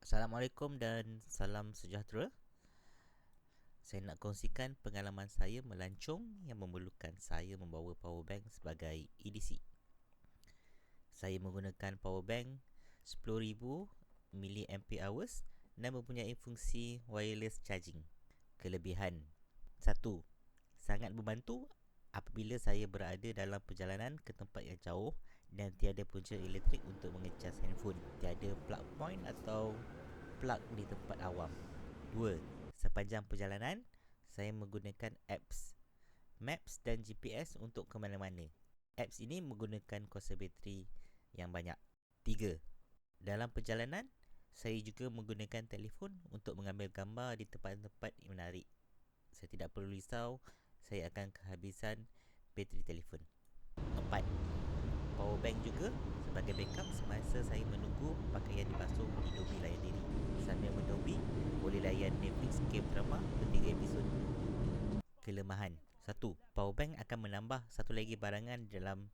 Assalamualaikum dan salam sejahtera. Saya nak kongsikan pengalaman saya melancong yang memerlukan saya membawa power bank sebagai EDC. Saya menggunakan power bank 10,000 mAh dan mempunyai fungsi wireless charging. Kelebihan: 1. Sangat membantu apabila saya berada dalam perjalanan ke tempat yang jauh dan tiada punca elektrik untuk mengecas handphone. Tiada plug point atau plug di tempat awam. 2. Sepanjang perjalanan, saya menggunakan apps, Maps dan GPS untuk ke mana-mana. Apps ini menggunakan kuasa bateri yang banyak. 3. Dalam perjalanan, saya juga menggunakan telefon untuk mengambil gambar di tempat-tempat yang menarik. Saya tidak perlu risau saya akan kehabisan bateri telefon. 4. Power bank juga sebagai backup semasa saya menunggu pakaian dibasuh di dobi layar diri. Sambil mendobi, boleh layan Netflix K-drama ketiga episod. Kelemahan: 1. Power bank akan menambah satu lagi barangan dalam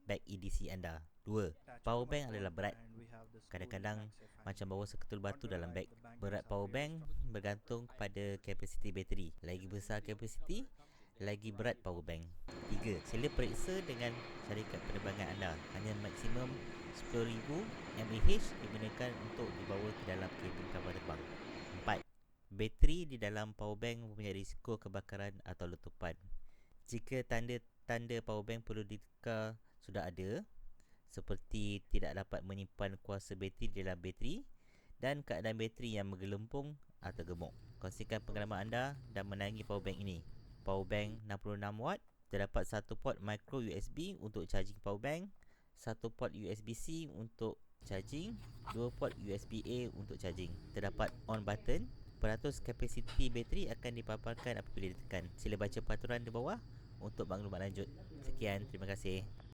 beg EDC anda. 2. Power bank adalah berat. Kadang-kadang macam bawa seketul batu dalam beg. Berat power bank bergantung kepada kapasiti bateri. Lagi besar kapasiti, lagi berat power bank. 3. Sila periksa dengan syarikat penerbangan anda. Hanya maksimum 10,000 mAh digunakan untuk dibawa ke dalam kabin kapal terbang. 4. Bateri di dalam power bank mempunyai risiko kebakaran atau letupan. Jika tanda-tanda power bank perlu ditukar sudah ada, seperti tidak dapat menyimpan kuasa bateri di dalam bateri dan keadaan bateri yang menggelempung atau gemuk. Kongsikan pengalaman anda dan menangi power bank ini. Power bank 66 watt, terdapat satu port micro USB untuk charging power bank, satu port USB-C untuk charging, dua port USB-A untuk charging. Terdapat on button. Peratus kapasiti bateri akan dipaparkan apabila ditekan. Sila baca peraturan di bawah untuk maklumat lanjut. Sekian, terima kasih.